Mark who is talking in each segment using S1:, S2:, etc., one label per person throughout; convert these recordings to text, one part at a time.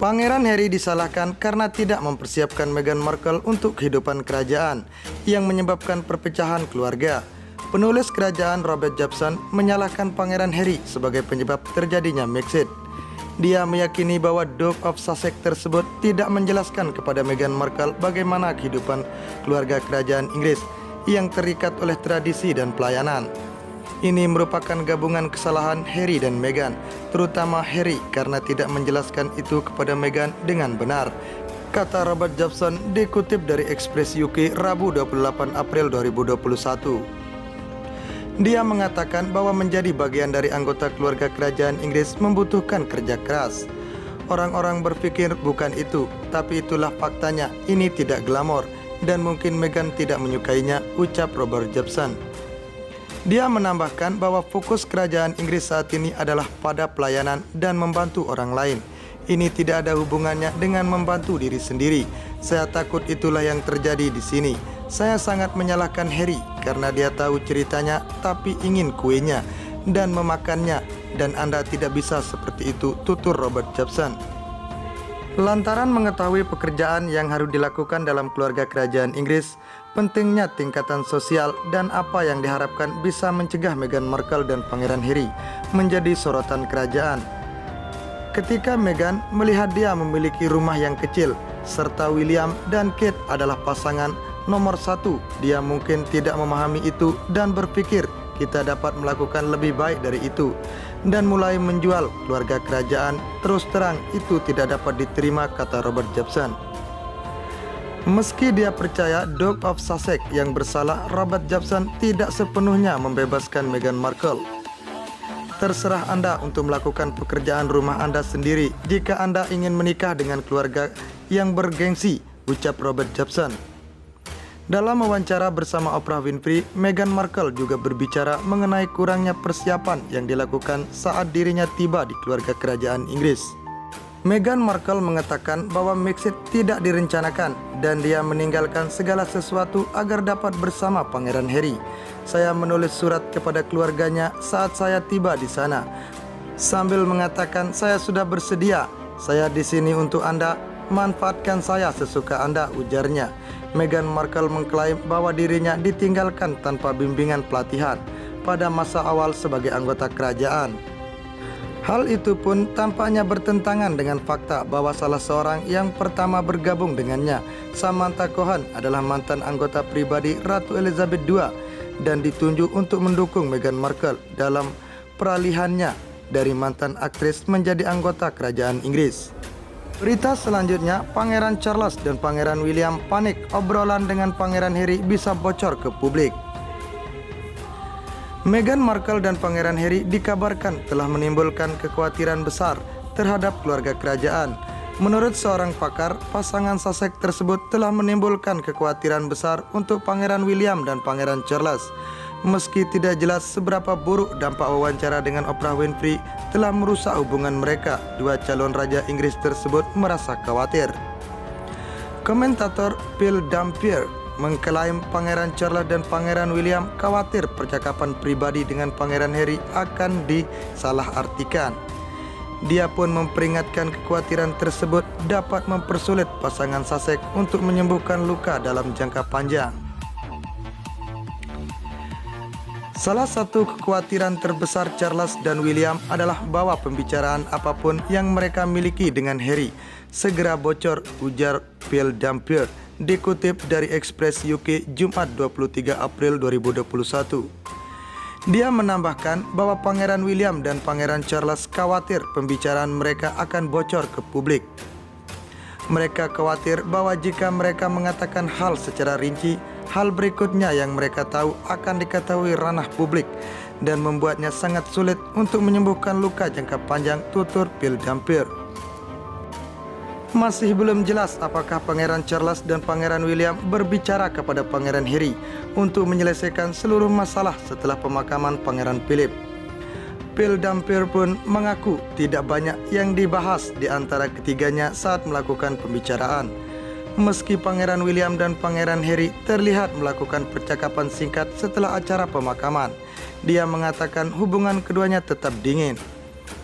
S1: Pangeran Harry disalahkan karena tidak mempersiapkan Meghan Markle untuk kehidupan kerajaan yang menyebabkan perpecahan keluarga. Penulis kerajaan Robert Jepson menyalahkan Pangeran Harry sebagai penyebab terjadinya Brexit. Dia meyakini bahwa Duke of Sussex tersebut tidak menjelaskan kepada Meghan Markle bagaimana kehidupan keluarga kerajaan Inggris yang terikat oleh tradisi dan pelayanan. Ini merupakan gabungan kesalahan Harry dan Meghan, terutama Harry karena tidak menjelaskan itu kepada Meghan dengan benar, kata Robert Jepson dikutip dari Express UK Rabu 28 April 2021. Dia mengatakan bahwa menjadi bagian dari anggota keluarga kerajaan Inggris membutuhkan kerja keras. Orang-orang berpikir bukan itu, tapi itulah faktanya. Ini tidak glamor dan mungkin Meghan tidak menyukainya, ucap Robert Jepson. Dia menambahkan bahwa fokus kerajaan Inggris saat ini adalah pada pelayanan dan membantu orang lain. Ini tidak ada hubungannya dengan membantu diri sendiri. Saya takut itulah yang terjadi di sini. Saya sangat menyalahkan Harry karena dia tahu ceritanya tapi ingin kuenya dan memakannya, dan Anda tidak bisa seperti itu, tutur Robert Jepson. Lantaran mengetahui pekerjaan yang harus dilakukan dalam keluarga kerajaan Inggris, pentingnya tingkatan sosial dan apa yang diharapkan bisa mencegah Meghan Markle dan Pangeran Harry menjadi sorotan kerajaan. Ketika Meghan melihat dia memiliki rumah yang kecil, serta William dan Kate adalah pasangan nomor satu, dia mungkin tidak memahami itu dan berpikir kita dapat melakukan lebih baik dari itu, dan mulai menjual keluarga kerajaan. Terus terang itu tidak dapat diterima, kata Robert Jepson. Meski dia percaya Duke of Sussex yang bersalah, Robert Jepson tidak sepenuhnya membebaskan Meghan Markle. Terserah Anda untuk melakukan pekerjaan rumah Anda sendiri jika Anda ingin menikah dengan keluarga yang bergengsi, ucap Robert Jepson. Dalam wawancara bersama Oprah Winfrey, Meghan Markle juga berbicara mengenai kurangnya persiapan yang dilakukan saat dirinya tiba di keluarga kerajaan Inggris. Meghan Markle mengatakan bahwa Brexit tidak direncanakan dan dia meninggalkan segala sesuatu agar dapat bersama Pangeran Harry. Saya menulis surat kepada keluarganya saat saya tiba di sana, sambil mengatakan saya sudah bersedia. Saya di sini untuk Anda, manfaatkan saya sesuka Anda, ujarnya. Meghan Markle mengklaim bahwa dirinya ditinggalkan tanpa bimbingan pelatihan pada masa awal sebagai anggota kerajaan. Hal itu pun tampaknya bertentangan dengan fakta bahwa salah seorang yang pertama bergabung dengannya, Samantha Cohen, adalah mantan anggota pribadi Ratu Elizabeth II dan ditunjuk untuk mendukung Meghan Markle dalam peralihannya dari mantan aktris menjadi anggota kerajaan Inggris. Berita selanjutnya, Pangeran Charles dan Pangeran William panik obrolan dengan Pangeran Harry bisa bocor ke publik. Meghan Markle dan Pangeran Harry dikabarkan telah menimbulkan kekhawatiran besar terhadap keluarga kerajaan. Menurut seorang pakar, pasangan Sussex tersebut telah menimbulkan kekhawatiran besar untuk Pangeran William dan Pangeran Charles. Meski tidak jelas seberapa buruk dampak wawancara dengan Oprah Winfrey telah merusak hubungan mereka, dua calon raja Inggris tersebut merasa khawatir. Komentator Phil Dampier mengklaim Pangeran Charles dan Pangeran William khawatir percakapan pribadi dengan Pangeran Harry akan disalahartikan. Dia pun memperingatkan kekhawatiran tersebut dapat mempersulit pasangan Sussex untuk menyembuhkan luka dalam jangka panjang. Salah satu kekhawatiran terbesar Charles dan William adalah bahwa pembicaraan apapun yang mereka miliki dengan Harry segera bocor, ujar Phil Dampier, dikutip dari Express UK Jumat 23 April 2021. Dia menambahkan bahwa Pangeran William dan Pangeran Charles khawatir pembicaraan mereka akan bocor ke publik. Mereka khawatir bahwa jika mereka mengatakan hal secara rinci, hal berikutnya yang mereka tahu akan diketahui ranah publik dan membuatnya sangat sulit untuk menyembuhkan luka jangka panjang, tutur Phil Dampier. Masih belum jelas apakah Pangeran Charles dan Pangeran William berbicara kepada Pangeran Harry untuk menyelesaikan seluruh masalah setelah pemakaman Pangeran Philip. Phil Dampier pun mengaku tidak banyak yang dibahas di antara ketiganya saat melakukan pembicaraan. Meski Pangeran William dan Pangeran Harry terlihat melakukan percakapan singkat setelah acara pemakaman, dia mengatakan hubungan keduanya tetap dingin.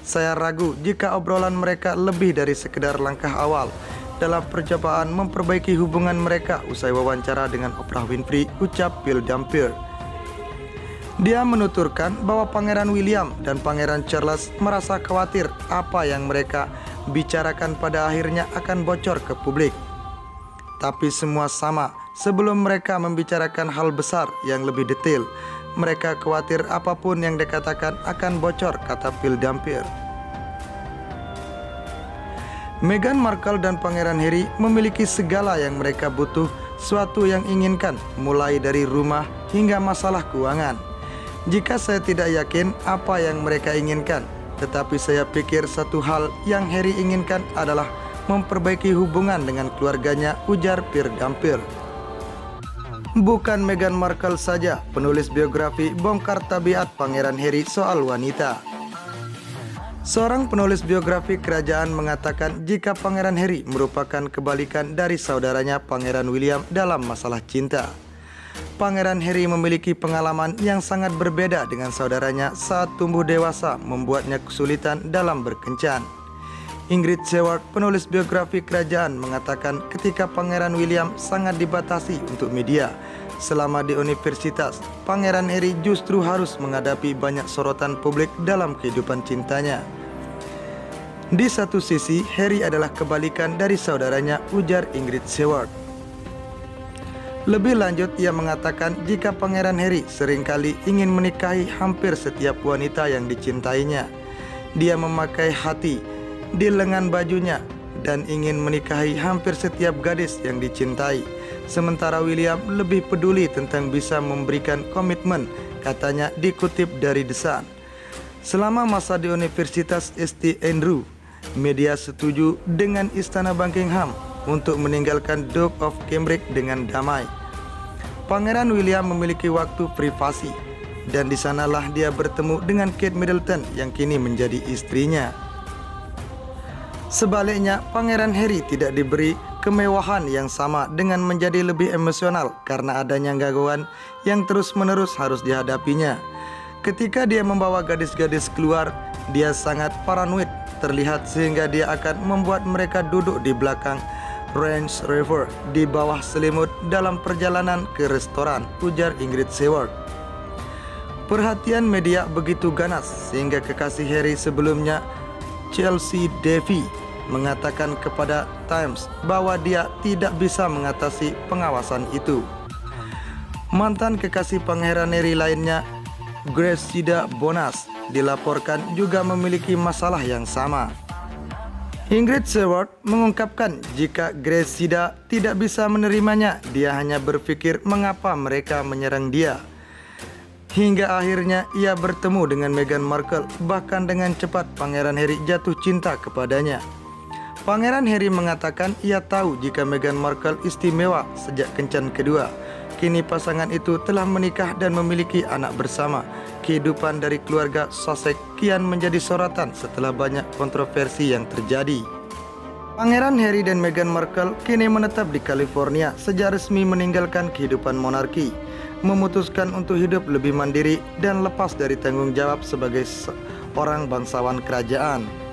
S1: Saya ragu jika obrolan mereka lebih dari sekedar langkah awal dalam percobaan memperbaiki hubungan mereka, usai wawancara dengan Oprah Winfrey, ucap Phil Dampier. Dia menuturkan bahwa Pangeran William dan Pangeran Charles merasa khawatir apa yang mereka bicarakan pada akhirnya akan bocor ke publik. Tapi semua sama, sebelum mereka membicarakan hal besar yang lebih detail, mereka khawatir apapun yang dikatakan akan bocor, kata Phil Dampier. Meghan Markle dan Pangeran Harry memiliki segala yang mereka butuh, suatu yang inginkan, mulai dari rumah hingga masalah keuangan. Jika saya tidak yakin apa yang mereka inginkan, tetapi saya pikir satu hal yang Harry inginkan adalah memperbaiki hubungan dengan keluarganya, ujar Phil Dampier. Bukan Meghan Markle saja, penulis biografi bongkar tabiat Pangeran Harry soal wanita. Seorang penulis biografi kerajaan mengatakan jika Pangeran Harry merupakan kebalikan dari saudaranya Pangeran William dalam masalah cinta. Pangeran Harry memiliki pengalaman yang sangat berbeda dengan saudaranya saat tumbuh dewasa, membuatnya kesulitan dalam berkencan. Ingrid Seward, penulis biografi kerajaan, mengatakan ketika Pangeran William sangat dibatasi untuk media selama di universitas, Pangeran Harry justru harus menghadapi banyak sorotan publik dalam kehidupan cintanya. Di satu sisi, Harry adalah kebalikan dari saudaranya, ujar Ingrid Seward. Lebih lanjut, ia mengatakan jika Pangeran Harry seringkali ingin menikahi hampir setiap wanita yang dicintainya. Dia memakai hati di lengan bajunya dan ingin menikahi hampir setiap gadis yang dicintai. Sementara William lebih peduli tentang bisa memberikan komitmen, katanya dikutip dari The Sun. Selama masa di Universitas St. Andrew, media setuju dengan Istana Buckingham untuk meninggalkan Duke of Cambridge dengan damai. Pangeran William memiliki waktu privasi, dan di sanalah dia bertemu dengan Kate Middleton yang kini menjadi istrinya. Sebaliknya, Pangeran Harry tidak diberi kemewahan yang sama dengan menjadi lebih emosional karena adanya gangguan yang terus-menerus harus dihadapinya. Ketika dia membawa gadis-gadis keluar, dia sangat paranoid terlihat sehingga dia akan membuat mereka duduk di belakang Range Rover di bawah selimut dalam perjalanan ke restoran, ujar Ingrid Seward. Perhatian media begitu ganas sehingga kekasih Harry sebelumnya, Chelsea Davy, mengatakan kepada Times bahwa dia tidak bisa mengatasi pengawasan itu. Mantan kekasih Pangeran Harry lainnya, Cressida Bonas, dilaporkan juga memiliki masalah yang sama. Ingrid Seward mengungkapkan jika Cressida tidak bisa menerimanya, dia hanya berpikir mengapa mereka menyerang dia. Hingga akhirnya ia bertemu dengan Meghan Markle, bahkan dengan cepat Pangeran Harry jatuh cinta kepadanya. Pangeran Harry mengatakan ia tahu jika Meghan Markle istimewa sejak kencan kedua. Kini pasangan itu telah menikah dan memiliki anak bersama. Kehidupan dari keluarga Sussex kian menjadi sorotan setelah banyak kontroversi yang terjadi. Pangeran Harry dan Meghan Markle kini menetap di California sejak resmi meninggalkan kehidupan monarki, memutuskan untuk hidup lebih mandiri dan lepas dari tanggung jawab sebagai seorang bangsawan kerajaan.